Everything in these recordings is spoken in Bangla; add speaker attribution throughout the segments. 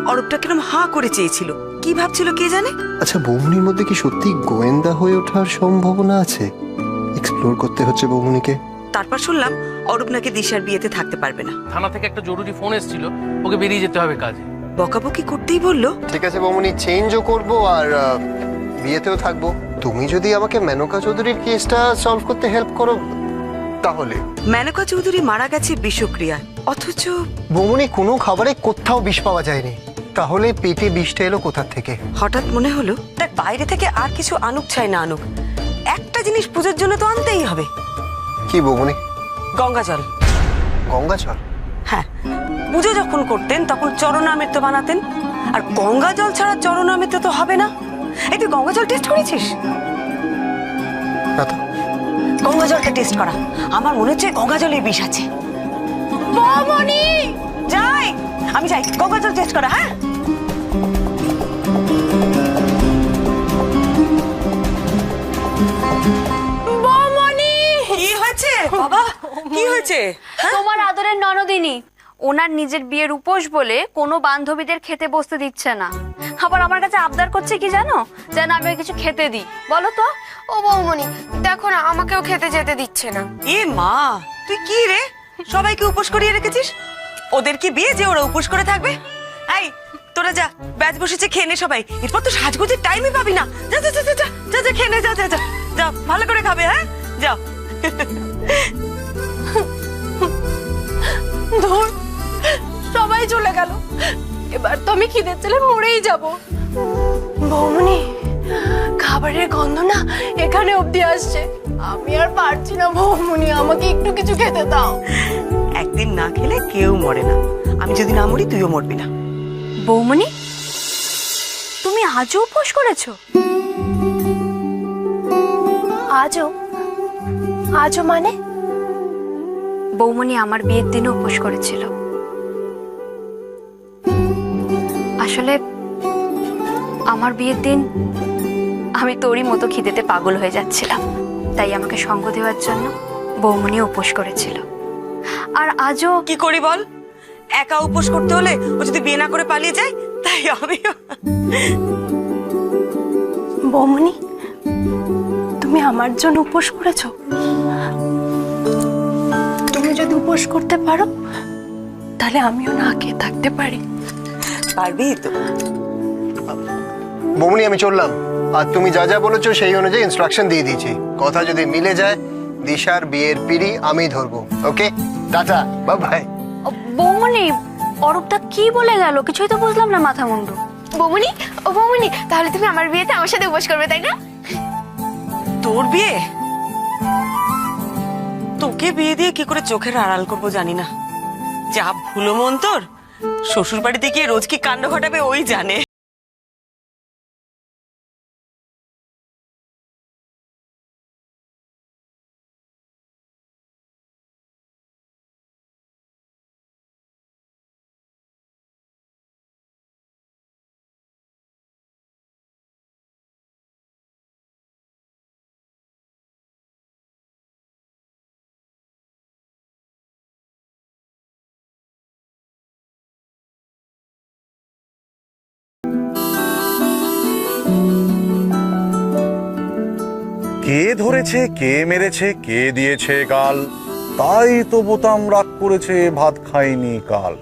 Speaker 1: অরূপটা কিরম হাঁ করে চেয়েছিল, কি ভাবছিল কে জানে।
Speaker 2: আচ্ছা, বৌমনির মধ্যে কি সত্যি গোয়েন্দা হয়ে ওঠার সম্ভাবনা আছে? এক্সপ্লোর করতে হচ্ছে বৌমনিকে।
Speaker 1: তারপর শুনলাম অরূপ নাকি দিশার বিয়েতে থাকতে পারবে না।
Speaker 3: থানা থেকে একটা জরুরি ফোন এসেছিল, ওকে বেরিয়ে যেতে হবে কাজে।
Speaker 1: বকাবকি করতেই বললো।
Speaker 2: ঠিক আছে বৌমনি, চেঞ্জও করবো আর বিয়েতেও থাকবো। তুমি যদি আমাকে মেনকা চৌধুরীর কেসটা সলভ করতে হেল্প করো তাহলে।
Speaker 1: মেনকা চৌধুরী মারা গেছে বিষক্রিয়ায়, অথচ
Speaker 2: বৌমনি কোনো খাবারে কোথাও বিষ পাওয়া যায়নি, তাহলে পেটে বিষটা এলো কোথা থেকে?
Speaker 1: হঠাৎ মনে হলো দেখ, বাইরে থেকে আর কিছু আনুক চাই না আনুক, একটা জিনিস পুজোর জন্য তো আনতেই হবে।
Speaker 2: কি বৌমনি?
Speaker 1: গঙ্গা জল।
Speaker 2: গঙ্গা জল?
Speaker 1: হ্যাঁ, পুজো যখন করতেন তখন চরণামৃত বানাতেন, আর গঙ্গা জল ছাড়া চরণামৃত তো হবে না। এই তুই গঙ্গা জল টেস্ট করেছিস?
Speaker 2: না তো।
Speaker 1: গঙ্গা জলটা টেস্ট করা, আমার মনে হচ্ছে গঙ্গা জলে বিষ আছে।
Speaker 4: বৌমনি,
Speaker 1: যাই, আমি যাই, গঙ্গা জল টেস্ট করা। হ্যাঁ,
Speaker 4: বৌমনি,
Speaker 1: কি হয়েছে বাবা, কি হয়েছে?
Speaker 4: তোমার আদরের ননদিনী ওনার নিজের বিয়ের উপোস বলে কোনো বান্ধবীদের খেতে বসতে দিচ্ছে না। আবার আমার কাছে আবদার করছে কি জানো, যেন আমি কিছু খেতে দিই। বলো তো।
Speaker 5: ও বৌমনি, দেখো না, আমাকেও খেতে যেতে দিচ্ছে না।
Speaker 1: এ মা, তুই কি রে, সবাইকে উপোস করিয়ে রেখেছিস? ওদের কি বিয়ে যে ওরা উপোস করে থাকবে? এই তোরা যা, ব্যাচ বসেছে, খেয়ে নে সবাই, এরপর তো সাজগোজের টাইমই পাবি না। যা যা যা যা যা যা, খেয়ে নে, যা যা যা যা, ভালো করে খাবে। হ্যাঁ, যাও।
Speaker 4: ধুর, সবাই চলে গেল, এবার তো আমি খিদে চলে মরেই যাব। বৌমনি, খাবারের গন্ধ না এখানে অব্দি আসছে, আমি আর পারছি না। বৌমনি, আমাকে একটু কিছু খেতে দাও।
Speaker 1: একদিন না খেলে কেউ মরে না, আমি যদি না মরি তুইও মরবি না।
Speaker 4: বৌমনি, তুমি আজও উপোস করেছো? আজও? আজও মানে? বৌমনি আমার বিয়ের দিনও উপোস করেছিল। আসলে আমার বিয়ের দিন আমি তোরই মতো খিদেতে পাগল হয়ে যাচ্ছিলাম, তাই আমাকে সঙ্গ দেওয়ার জন্য বৌমনি উপোস করেছিল। আর আজও
Speaker 1: কি করি বল, একা উপোস করতে হলে ও যদি বিয়ে না করে পালিয়ে যায়, তাই আমিও।
Speaker 4: বৌমনি, তুমি আমার জন্য উপোস করেছো? তুমি যদি উপোস করতে পারো তাহলে আমিও না খেয়ে থাকতে পারি।
Speaker 1: পারবি তো?
Speaker 2: বৌমনি, আমি চললাম, আর তুমি যা যা বলেছো সেই অনুযায়ী ইনস্ট্রাকশন দিয়ে দিয়েছি। কথা যদি মিলে যায়, দিশার বিয়ের পিড়ি আমি ধরবো। ওকে, টাটা, বাই বাই।
Speaker 4: বৌমনি, অরূপটা কি বলে গেল, কিছুই তো বুঝলাম না মাথা মুন্ডু।
Speaker 5: বৌমনি, ও বৌমনি, তাহলে তুমি আমার বিয়েতে আমার সাথে উপোস করবে, তাই না?
Speaker 1: তোর বিয়ে? তোকে বিয়ে দিয়ে কি করে চোখের আড়াল করবো জানি না। যা ভুলো মন তোর, শ্বশুর বাড়িতে গিয়ে রোজ কি কাণ্ড ঘটাবে ওই জানে।
Speaker 6: কে ধরেছে, কে মেরেছে, কে দিয়েছে গাল, তাই তো বোতাম রাগ করেছে, ভাত খাইনি কাল।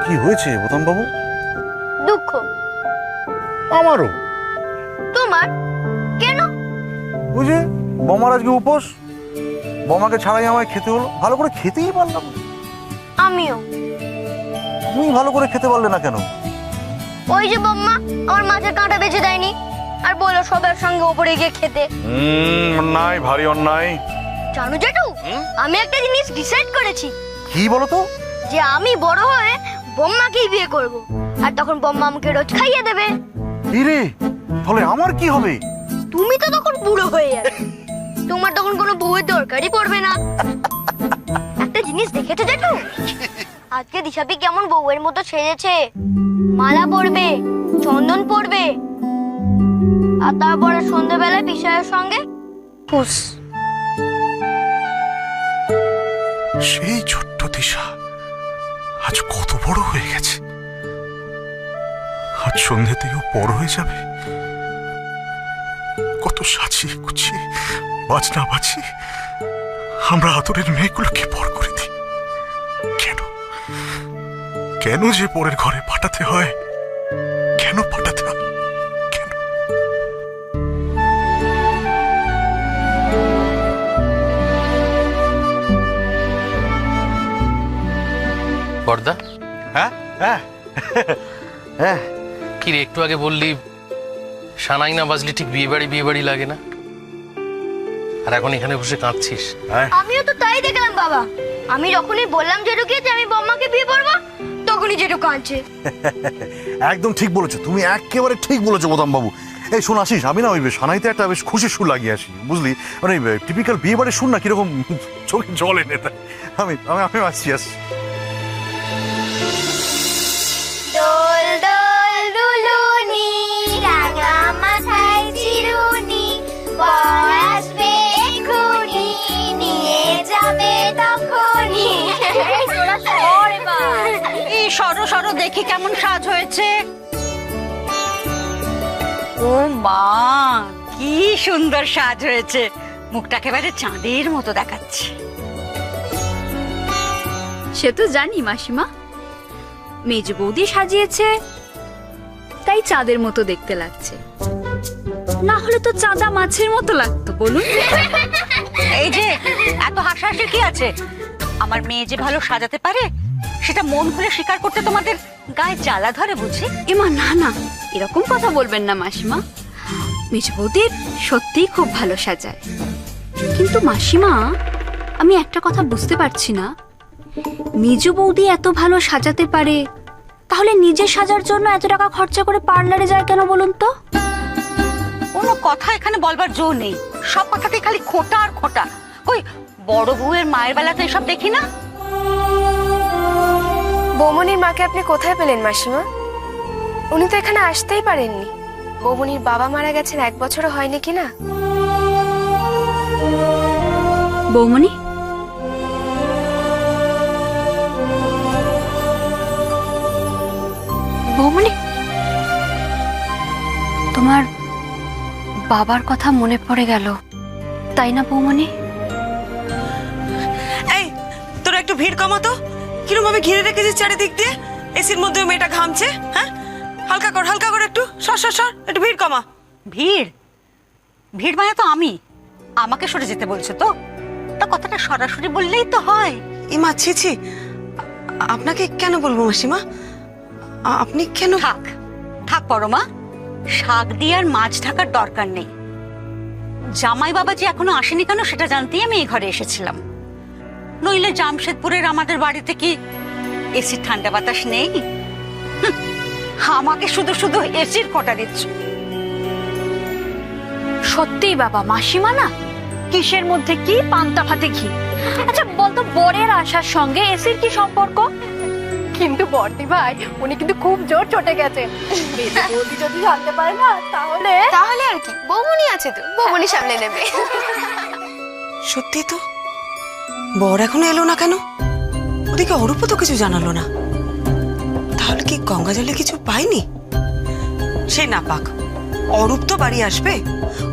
Speaker 6: কি হয়েছে বোতাম বাবু?
Speaker 5: দুঃখ।
Speaker 6: আমারও।
Speaker 5: তোমার? কেন?
Speaker 6: বুঝে, বমার আজকে উপোস, বমাকে ছাড়াই আমায় খেতে হলো, ভালো করে খেতেই পারলাম না।
Speaker 5: আমিও।
Speaker 6: তুমি ভালো করে খেতে পারলে না কেন?
Speaker 5: ওই যে বম্মা আমার মাছের কাঁটা বেঁচে দেয়নি, আর বলো সবার সঙ্গে ওপরে গিয়ে খেতে।
Speaker 6: অন্যায়, ভারী অন্যায়।
Speaker 5: জানো জেঠু, আমি একটা জিনিস ডিসাইড করেছি।
Speaker 6: কি বলো তো?
Speaker 5: যে আমি বড় হয়ে বম্মাকেই বিয়ে করব, আর তখন বম্মা আমাকে রোজ খাইয়ে দেবে।
Speaker 6: রে, তাহলে আমার কি হবে?
Speaker 5: তুমি তো তখন বুড়ো হয়ে যাবে, তোমার তখন কোনো বউয়ের দরকারই পড়বে না। একটা জিনিস দেখেছো জেঠু, আজকে দিশাপি কেমন বউয়ের মতো সেজেছে, মালা পরবে, চন্দন পরবে, আর তারপরে সন্ধ্যেবেলায় পিসায়ের সঙ্গে ফুস।
Speaker 6: সেই ছোট্ট দিশা আজ কত বড় হয়ে গেছে। আজ সন্ধ্যেতেও বড় হয়ে যাবে। কত সাজিয়ে গুছিয়ে বাজনা বাজি আমরা আদরের মেয়েগুলোকে বড় করে দিই। কেন কেন যে পরের ঘরে পাঠাতে হয়? কেন পাঠাতে হয়? কেন?
Speaker 3: বর্দা,
Speaker 6: হ্যাঁ হ্যাঁ হ্যাঁ,
Speaker 3: কি রে, একটু আগে বললি সানাই না বাজলি ঠিক বিয়ে বাড়ি লাগে না, আর এখন এখানে বসে কাঁদছিস।
Speaker 5: আমিও তো তাই দেখলাম বাবা। আমি যখনই বললাম জেঠুকে যে আমি বম্মাকে বিয়ে করবো, তখনই জেঠু কাঁদছে।
Speaker 6: একদম ঠিক বলেছো তুমি, একেবারে ঠিক বলেছো বোতাম বাবু। এই শোন আসিস, আমি না ওই সানাইতে একটা বেশ খুশির সুর লাগিয়ে আসি, বুঝলি? মানে টিপিক্যাল বিয়ে বাড়ির সুর না, কিরকম চোখে জল এনে দেয়। আমি আমি আমি আসছি।
Speaker 5: দোল দোল দুলুনি, রাঙা মাথায় চিরুনি, বর আসবে এক্ষুনি, নিয়ে যাবে তখনই।
Speaker 7: এই সরো সরো, দেখি কেমন সাজ হয়েছে। ও মা, কি সুন্দর সাজ হয়েছে, মুখটা একেবারে চাঁদের মতো দেখাচ্ছে।
Speaker 8: সে তো জানি মাসিমা, মেজ বৌদি সাজিয়েছে তাই চাঁদের মতো দেখতে লাগছে, না হলে তো চাঁদা মাছের মতো লাগতো বলুন।
Speaker 7: এই যে এত হাসাহাসি কি আছে? আমার মেয়ে যে ভালো সাজাতে পারে সেটা মন খুলে স্বীকার করতে তোমাদের গায়ে জ্বালা ধরে বুঝি?
Speaker 8: এমা না না, এরকম কথা বলবেন না মাসিমা, মেজ বৌদি সত্যিই খুব ভালো সাজায়। কিন্তু মাসিমা, আমি একটা কথা বুঝতে পারছি না, মেজু বৌদি এত ভালো সাজাতে পারে, তাহলে নিজে সাজার জন্য এত টাকা খরচা করে পার্লারে যায় কেন বলুন তো?
Speaker 7: কোনো কথা এখানে বলবার জো নেই, সব কথাতে খালি খোঁটা আর খোঁটা। কই বড় বউয়ের মায়ের বেলাতে এসব দেখি না।
Speaker 4: বৌমনির মাকে আপনি কোথায় পেলেন মাসিমা? উনি তো এখানে আসতেই পারেননি। বৌমনির বাবা মারা গেছেন 1 বছরও হয়নি কি না?
Speaker 8: বৌমনি,
Speaker 4: বৌমনি, তোমার বাবার কথা মনে পড়ে গেল, তাই না বৌমনি?
Speaker 1: এই তোরা একটু ভিড় কমাতো, কিরম ভাবে ঘিরে রেখেছিস চারিদিক দিয়ে। এসির মধ্যে মেয়েটা ঘামছে। হ্যাঁ, হালকা কর একটু, সর একটু ভিড় কমা।
Speaker 7: ভিড় ভিড় মানে তো আমি, আমাকে সরে যেতে বলছো তো? তা কথাটা সরাসরি বললেই তো হয়।
Speaker 1: ইমা ছি, আপনাকে কেন বলবো মাসিমা? আপনি কেন?
Speaker 7: থাক থাক পরমা, শাক দিয়ে আর মাছ ঢাকার দরকার নেই। জামাই বাবা যে এখনো আসেনি কেন সেটা জানতেই আমি এই ঘরে এসেছিলাম। নইলে জামশেদপুরের আমাদের বাড়িতে কি এসির ঠান্ডা বাতাস নেই? হুঁ, আমাকে শুধু শুধু এসির খোঁটা দিচ্ছ।
Speaker 8: সত্যিই বাবা, মাসিমা না কিসের মধ্যে কি, পান্তা ভাতে ঘি। আচ্ছা বলতো, বরের আসার সঙ্গে এসির কি সম্পর্ক?
Speaker 4: কিন্তু বর্দি ভাই, উনি কিন্তু খুব জোর চটে গেছেন। বৌদি যদি জানতে পারে না, তাহলে আর কি, বৌমনি আছে তো, বৌমনি সামলে নেবে।
Speaker 1: সত্যি তো, বর এখনো এলো না কেন? ওদিকে অরূপ তো কিছু জানালো না। তাহলে কি গঙ্গা জলে কিছু পাইনি? সে না পাক, অরূপ তো বাড়ি আসবে,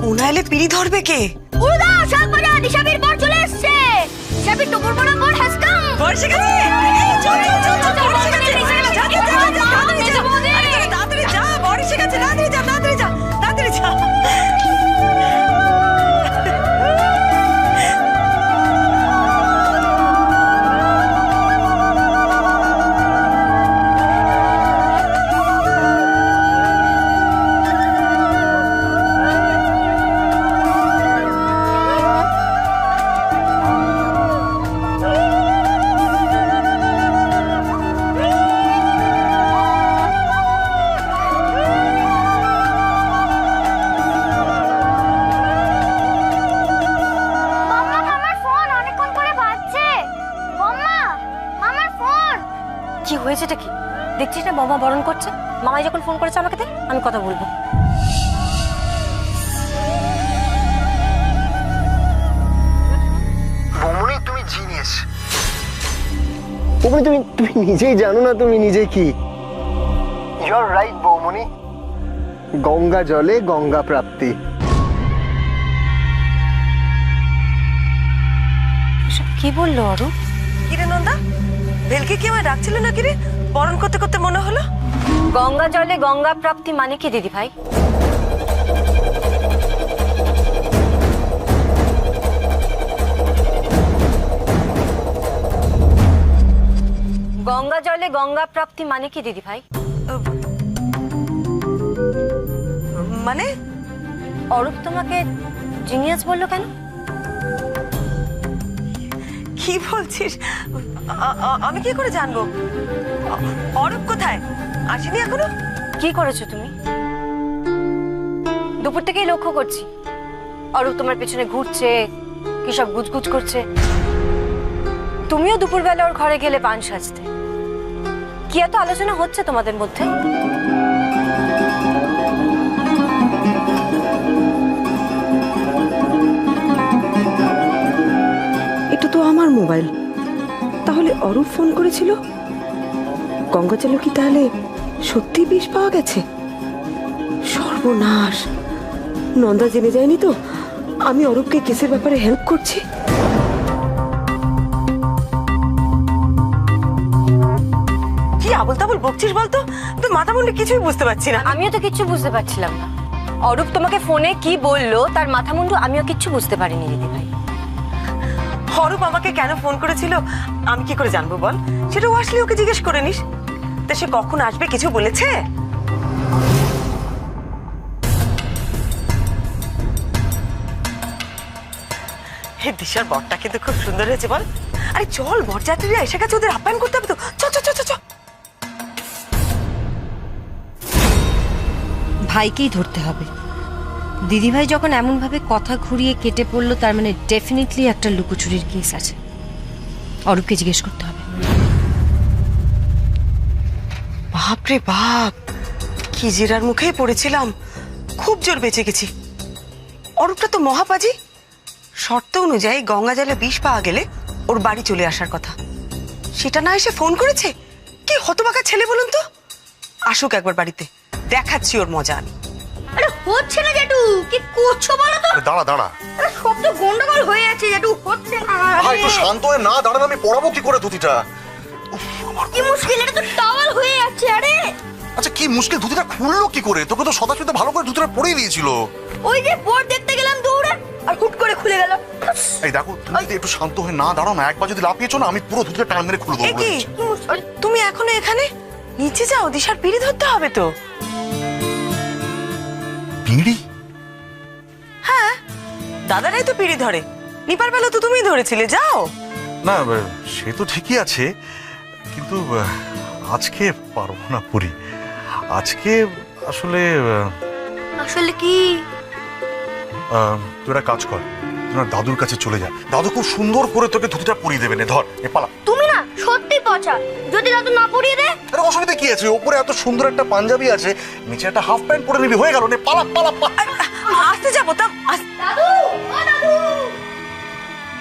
Speaker 1: ও না এলে পিড়ি ধরবে কে?
Speaker 5: উদা সাগরা দিশাবির বর চলে এসেছে। দিশাবি টুকুর বড় বর হাসকাম।
Speaker 1: বর এসে গেছে। এই, চল, বর এসে গেছে। তাড়াতাড়ি যা, বর এসে গেছে, তাড়াতাড়ি যা।
Speaker 4: হয়েছেটা কি দেখছিস না? মামা বরণ করছে। মামাই যখন ফোন করেছে আমাকে, আমি কথা বলবো।
Speaker 2: বৌমনি তুমি জিনিয়াস। বৌমনি তুমি তুমি নিজেই জানো না তুমি নিজে কি। ইউ আর রাইট বৌমনি, গঙ্গা জলে গঙ্গা প্রাপ্তি।
Speaker 1: কি বললো অরু? কিরে নন্দা, ভেলকে কি আমায় ডাকছিল না কিরে? বরণ করতে করতে মনে হলো
Speaker 9: গঙ্গা জলে গঙ্গা প্রাপ্তি মানে কি দিদি ভাই? গঙ্গা জলে গঙ্গা প্রাপ্তি মানে কি দিদি ভাই?
Speaker 1: মানে
Speaker 9: অরূপ তোমাকে জিনিয়াস বললো কেন?
Speaker 1: কি বলছিস? আমি কি করে জানবো? অরূপ কোথায়? আসেনি এখনো?
Speaker 9: কি করেছো তুমি? দুপুর থেকেই লক্ষ্য করছি অরূপ তোমার পেছনে ঘুরছে, কি সব গুজগুজ করছে। তুমিও দুপুরবেলা ওর ঘরে গেলে পান সাজতে। কি এত আলোচনা হচ্ছে তোমাদের মধ্যে?
Speaker 10: এটা তো আমার মোবাইল, তাহলে অরূপ ফোন করেছিল। গঙ্গাজলে কি তাহলে সত্যি বিষ পাওয়া গেছে? সর্বনাশ, নন্দা জেনে যায়নি তো আমি অরূপকে কেসের ব্যাপারে হেল্প করছি?
Speaker 1: কি আবল তাবল বকছিস বলতো? তুই মাথা মুন্ডে কিছুই বুঝতে পারছি না।
Speaker 9: আমিও তো কিচ্ছু বুঝতে পারছিলাম না। অরূপ তোমাকে ফোনে কি বললো তার মাথা মুন্ডু আমিও কিচ্ছু বুঝতে পারিনি দিদি ভাই।
Speaker 1: অরূপ আমাকে কেন ফোন করেছিল আমি কি করে জানবো বল? সেটা ও আসলে ওকে জিজ্ঞেস করে নিস। তা সে কখন আসবে কিছু বলেছে? হে দিশার বরটা কিন্তু খুব সুন্দর হয়েছে বল। আরে চল, বরযাত্রীরা এসে গেছে, ওদের আপ্যায়ন করতে হবে তো। চ চ চ চ চ।
Speaker 9: ভাইকেই ধরতে হবে। দিদিভাই যখন এমনভাবে কথা ঘুরিয়ে কেটে পড়লো তার মানে ডেফিনেটলি একটা লুকোচুরির কেস আছে। অরূপকে জিজ্ঞেস করতে হবে।
Speaker 1: বাপরে বাপ, কি জিরার মুখেই পড়েছিলাম। খুব জোর বেঁচে গেছি। অরূপটা তো মহাপাজি। শর্ত অনুযায়ী গঙ্গা জলে বিষ পাওয়া গেলে ওর বাড়ি চলে আসার কথা, সেটা না এসে ফোন করেছে। কি হতবাকা ছেলে বলুন তো। আসুক একবার বাড়িতে, দেখাচ্ছি ওর মজা আমি।
Speaker 5: আরে হচ্ছে না জেঠু, কি করছো বলো তো?
Speaker 6: দাঁড়া দাঁড়া,
Speaker 5: আরে সব তো গন্ডগোল হয়ে যাচ্ছে জেঠু, হচ্ছে না।
Speaker 6: ভাই একটু শান্ত হয়ে না দাঁড়ান, আমি পড়াবো কি করে ধুতিটা?
Speaker 5: কি মুশকিল, এটা তো টাওয়াল হয়ে যাচ্ছে। আরে
Speaker 6: আচ্ছা কি মুশকিল, ধুতিটা খুললো কি করে? তোকে তো সদাসিধে ভালো করে ধুতিটা পরিয়ে দিয়েছিল।
Speaker 5: ওই যে বোর্ড দেখতে গেলাম দৌড়ে, আর হুট করে খুলে গেল।
Speaker 6: এই দেখো, তুমি যদি একটু শান্ত হয়ে না দাঁড়াও না, একবার যদি লাফিয়েছো না আমি পুরো ধুতিটা টান মেরে খুলে
Speaker 1: এ
Speaker 6: দেবো।
Speaker 1: কি তুমি এখনো এখানে? নিচে যাও, দিশার পিড়ি ধরতে হবে তো।
Speaker 6: বিড়ি?
Speaker 1: দাদারাই তো পিড়ি ধরে, নিপার বেলা তো তুমিই ধরেছিলে। যাও
Speaker 6: না সে তো ঠিকই আছে, কিন্তু আজকে পারবো না পুরি। আজকে আসলে
Speaker 5: আসলে কি?
Speaker 6: তুই একটা কাজ কর, তোমার দাদুর কাছে চলে যা। দাদু খুব সুন্দর করে তোকে ধুতিটা পরিয়ে দেবে। ধর এ পালা।
Speaker 5: তুমি না সত্যি পচা, যদি দাদু না পরিয়ে দেয়।
Speaker 6: আরে অসুবিধা কি আছে? ওপরে এত সুন্দর একটা পাঞ্জাবি আছে, নিচে একটা হাফ প্যান্ট পরে নিবি, হয়ে গেল। নে পালা পালা পালা।
Speaker 1: আসতে যাবো তা।
Speaker 5: দাদু, ও দাদু।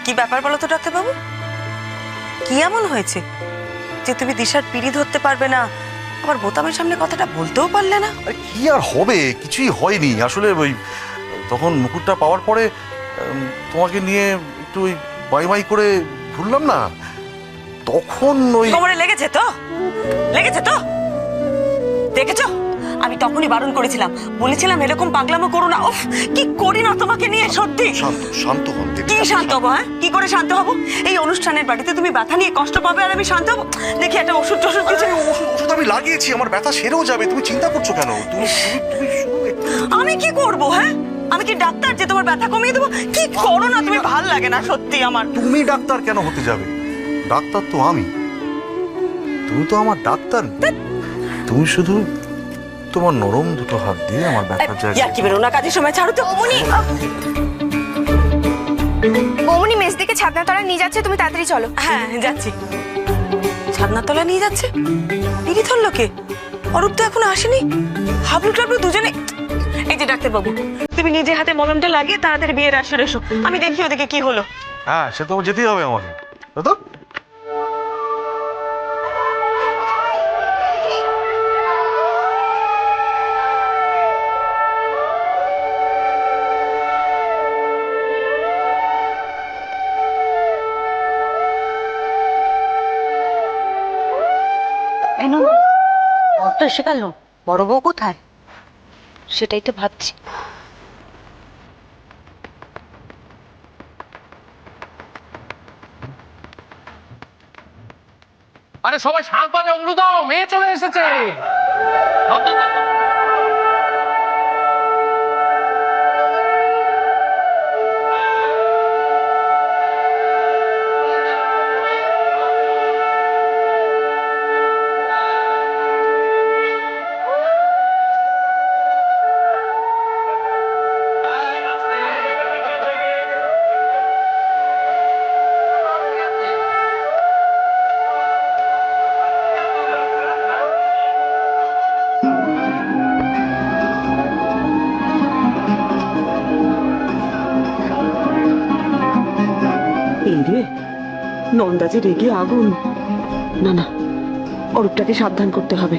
Speaker 1: কি ব্যাপার বলো তো ডাক্তার বাবু? কি এমন হয়েছে যে তুমি দিশার পিড়ি ধরতে পারবে না, আবার বোতামের সামনে কথাটা বলতেও পারলে না?
Speaker 6: আরে কি আর হবে, কিছুই হয়নি। আসলে ওই তখন মুকুটটা পাওয়ার পরে তোমাকে নিয়ে একটু ওই বাই বাই করে ঘুরলাম না, তখন ওই
Speaker 1: কোমরে লেগেছে তো? লেগেছে তো? দেখেছো, আমি তখনই বারণ করেছিলাম, বলেছিলাম এরকম পাগলামো করো না। উফ, কি করি না তোমাকে নিয়ে, সত্যি।
Speaker 6: শান্ত শান্ত হন দেবী।
Speaker 1: কি শান্ত হবো? হ্যাঁ, কি করে শান্ত হবো? এই অনুষ্ঠানের বাড়িতে তুমি ব্যথা নিয়ে কষ্ট পাবে আর আমি শান্ত হবো? দেখি একটা ওষুধ টষুধ কিছু।
Speaker 6: আরে ওষুধ আমি লাগিয়েছি, আমার ব্যথা সেরেও যাবে, তুমি চিন্তা করছো কেন? তুমি তুমি শুনো একটু।
Speaker 1: আমি কি করবো? হ্যাঁ, আমি কি ডাক্তার যে তোমার ব্যথা কমিয়ে দেবো? কি করো না তুমি, ভাল লাগে না সত্যি আমার।
Speaker 6: তুমি ডাক্তার কেন হতে যাবে? ডাক্তার তো আমি, তুমি তো আমার ডাক্তার। তুমি শুধু তোমার নরম দুটো হাত দিয়ে আমার ব্যথার জায়গায়।
Speaker 1: কি বেরো না, কাজের সময় ছাড়ো তো।
Speaker 4: বৌমনি মেজ দিকে ছাদনাতলা নিয়ে যাচ্ছে, তুমি তাড়াতাড়ি চলো।
Speaker 1: হ্যাঁ যাচ্ছি। ছাদনাতলা নিয়ে যাচ্ছে? পিড়ি ধরলো কে? অরূপ তো এখনো আসেনি। হাবলু টাবলু দুজনে। এই যে ডাক্তার বাবু, তুমি নিজে হাতে মলমটা লাগিয়ে তাড়াতাড়ি বিয়ের আসরে এসো, আমি দেখি ওদিকে কি হলো।
Speaker 6: হ্যাঁ সে তো যেতেই হবে আমাকে, তো
Speaker 7: তো এসে গেল, বড় বউ কোথায়?
Speaker 9: সেটাই তো ভাবছি।
Speaker 3: আরে সবাই শাক বাজে অগ্রু দাও, মেয়ে চলে এসেছে।
Speaker 10: এই রে, নন্দা যে রেগে আগুন। না না, অরূপটাকে সাবধান করতে হবে।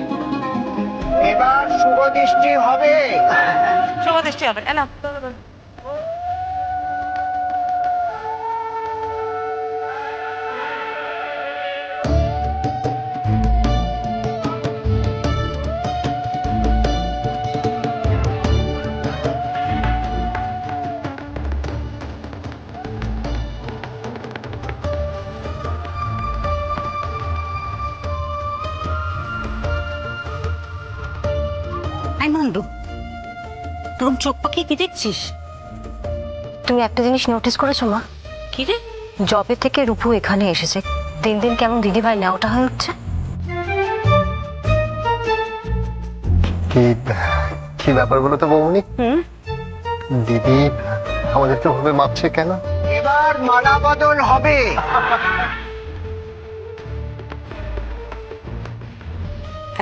Speaker 2: এবার শুভ দৃষ্টি হবে।
Speaker 1: সমাদেশটি হবে না।
Speaker 7: আই নন্দু, তোর চোখ পাকিয়ে কি দেখছিস?
Speaker 9: তুমি একটা জিনিস নোটিস করেছো মা?
Speaker 7: কি রে?
Speaker 9: জবে থেকে রূপু এখানে এসেছে, দিন দিন কেমন দিদি ভাই নেওয়াটা হয়ে উঠছে।
Speaker 2: কি কি ব্যাপার বলো তো বৌমনি? দিদি আমাদেরকে ভাবে মাপছে কেন? এবার মালা বদল হবে।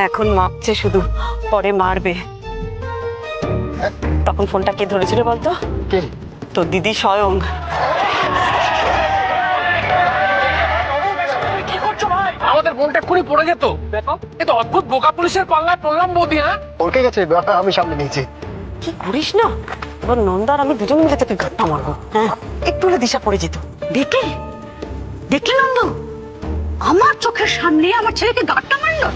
Speaker 1: এখন মাপছে শুধু, পরে মারবে। তখন ফোনটা কে ধরেছিল বলতো?
Speaker 2: কে?
Speaker 1: তোর দিদি স্বয়ং।
Speaker 3: আমাদের বোনটা এক্ষুনি পড়ে যেত। দেখো, এ তো অদ্ভুত বোকা পুলিশের পাল্লায় পড়লাম বৌদি। হ্যাঁ,
Speaker 2: ওকে গেছে, ব্যাপার আমি সামনে নিয়েছি।
Speaker 1: কি করিস না, এবার নন্দার আমি দুজন মিলে তোকে গাঁটটা মারবো। হ্যাঁ, একটু হলে দিশা পড়ে যেত।
Speaker 7: দেখলি দেখলি নন্দু, আমার চোখের সামনে আমার ছেলেকে গাঁটটা মারলো।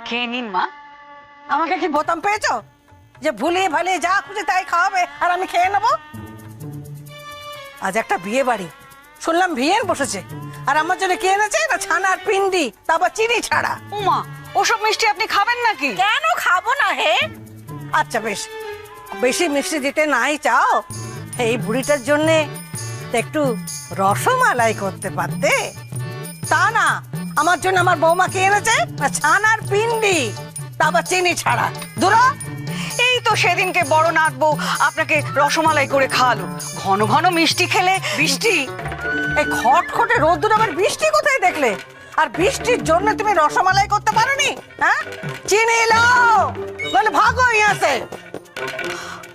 Speaker 7: খেয়ে নিন মা।
Speaker 11: আমাকে কি বোতাম পেয়েছো যে ভুলিয়ে ভালিয়ে যা খুশি তাই খাওয়াবে আর আমি খেয়ে নেবো? আজ একটা বিয়ে বাড়ি, শুনলাম ভিয়েন বসেছে, আর আমার জন্য কি এনেছে না ছানার পিন্ডি, তারপর চিনি ছাড়া।
Speaker 7: উমা, ওসব মিষ্টি আপনি খাবেন নাকি?
Speaker 11: কেন খাবো না হে? আচ্ছা বেশ, বেশি মিষ্টি দিতে নাই চাও, এই বুড়িটার জন্য একটু রসমালাই করতে পারতে। তা না, আমার জন্য আমার বৌমা কি এনেছে না ছানার পিন্ডি, তারপর চিনি ছাড়া। দূর হ।
Speaker 7: এই তো সেদিনকে বড় নাথ বউ আপনাকে রসমালাই করে খাওয়ালো। ঘন ঘন মিষ্টি খেলে
Speaker 11: বৃষ্টি, এই খটখটে রোদ্দুর আবার বৃষ্টি কোথায় দেখলে? আর বৃষ্টির জন্য তুমি রসমালাই করতে পারোনি? হ্যাঁ, চিনি লাও, বলে ভাগো ইয়াসে।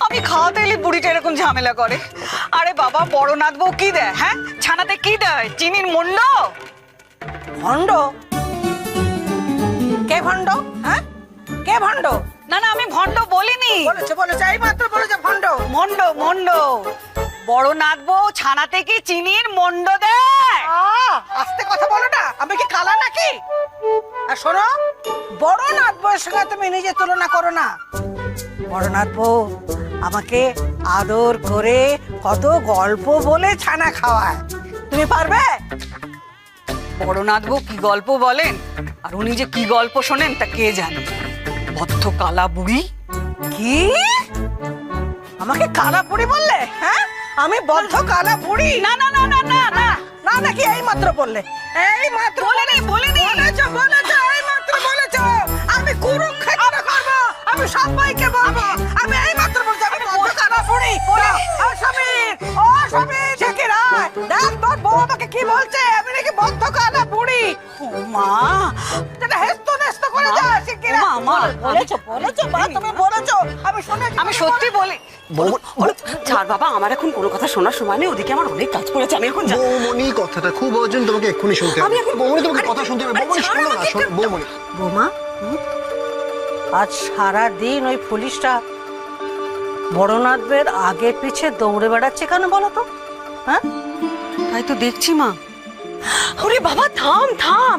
Speaker 7: আমি খাওয়াতে এলে বুড়িটা এরকম ঝামেলা করে। আরে বাবা, বড় নাথ বউ কি দেয়? হ্যাঁ, ছানাতে কি দেয়? চিনির মন্ড।
Speaker 11: ভণ্ড? কে ভণ্ড? হ্যাঁ, কে ভণ্ড?
Speaker 7: না না, আমি ভণ্ড বলিনি।
Speaker 11: বলেছে বলেছে, এই মাত্র বলেছে ভণ্ড।
Speaker 7: মন্ড মন্ড। বড় নাথ বউ ছানাতে কি চিনির মন্ড দেয়?
Speaker 11: আস্তে কথা বলো না, আমি কি কালা নাকি? আর শোনো, বড় নাথ বউয়ের সঙ্গে তুমি নিজে তুলনা করো না। বড় নাথ বউ আমাকে আদর করে কত গল্প বলে ছানা খাওয়ায়, তুমি পারবে?
Speaker 7: বড় নাথ বউ কি গল্প বলেন, আর উনি যে কি গল্প শোনেন তা কে জানে। বদ্ধ কালা বুড়ি।
Speaker 11: কি আমাকে কালা বুড়ি বললে? হ্যাঁ, আমি বদ্ধ কালা বুড়ি?
Speaker 7: না না না না না না
Speaker 11: না নাকি এই মাত্র বললে? এই মাত্র
Speaker 7: বলেনি বলেনি।
Speaker 11: বলেছো বলেছো, এই মাত্র বলেছো। আমি কুরুক্ষেত্র করবো, আমি সবাইকে বলবো। আমি এই মাত্র বলছি আমি বদ্ধ কালা বুড়ি। ও সমীর, ও সমীর, ঢেকে রায়, দেখ তোর বউ আমাকে কি বলছে, আমি নাকি বদ্ধ কালা বুড়ি।
Speaker 7: ও মা,
Speaker 11: এটা হেস্তো নেস্তো করে যায় শিগগিরা। বলেছো বলেছো মা, তুমি বলেছো, আমি শুনেছি।
Speaker 7: আমি সত্যি বলি।
Speaker 1: ছাড় বাবা, আমার এখন কোনো কথা শোনার সময় নেই, ওদিকে আমার অনেক কাজ পড়েছে, আমি এখন
Speaker 2: বৌমনি কথাটা খুব অর্জেন্ট, তোমাকে এক্ষুনি শুনতে হবে। বৌমনি তোমাকে কথা শুনতে হবে। বৌমনি শোনো না, শোনো বৌমনি।
Speaker 11: বৌমা, আজ সারা দিন ওই পুলিশটা বড়নাথদের আগে পিছে দৌড়ে বেড়াচ্ছে কেন বলো তো? হ্যাঁ,
Speaker 1: তাই তো দেখছি মা। ওরে বাবা থাম থাম,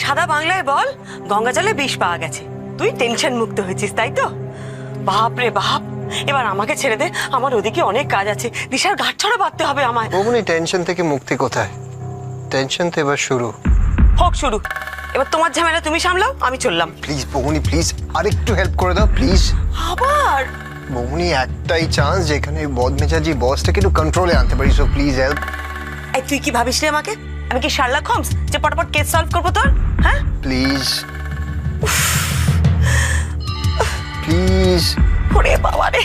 Speaker 1: সাদা বাংলায় বল গঙ্গা জলে বিষ পাওয়া গেছে। তুই টেনশন মুক্ত হয়েছিস তাই তো? বাপ রে বাপ, এবার আমাকে ছেড়ে দে, আমার ওদিকে অনেক কাজ আছে। দিশার গাঁট ছড়া বাঁধতে হবে আমায়।
Speaker 2: বৌমনি টেনশন থেকে মুক্তি কোথায়? টেনশন তো এবার শুরু
Speaker 1: হোক শুরু। এবার তোমার ঝামেলা তুমি সামলাও, আমি চললাম।
Speaker 2: প্লিজ বৌমনি প্লিজ আরেকটু হেল্প করে দাও প্লিজ।
Speaker 1: আবার
Speaker 2: বৌমনি একটাই চান্স যেখানে বদমেজাজি বসটাকে একটু কন্ট্রোলে আনতে পারি, সো প্লিজ হেল্প।
Speaker 1: এই তুই কি ভাবিস রে আমাকে? আমি কি শার্লক হোমস যে পটাপট কেস সলভ করবো তোর? হ্যাঁ
Speaker 2: প্লিজ প্লিজ।
Speaker 1: ওরে বাবা রে।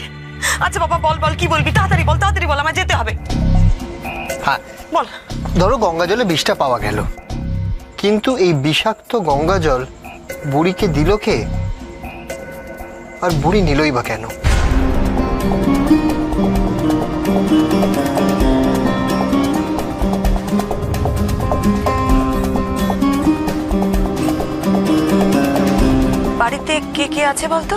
Speaker 1: আচ্ছা বাবা বল বল, কি বলবি? তাড়াতাড়ি বল, আমায় যেতে হবে।
Speaker 2: হ্যাঁ
Speaker 1: বল।
Speaker 2: ধরো গঙ্গা জলে বিষটা পাওয়া গেল, কিন্তু এই বিষাক্ত গঙ্গা জল বুড়িকে দিল কে? আর বুড়ি নিলই বা কেন?
Speaker 1: বাড়িতে কে কে আছে বলতো?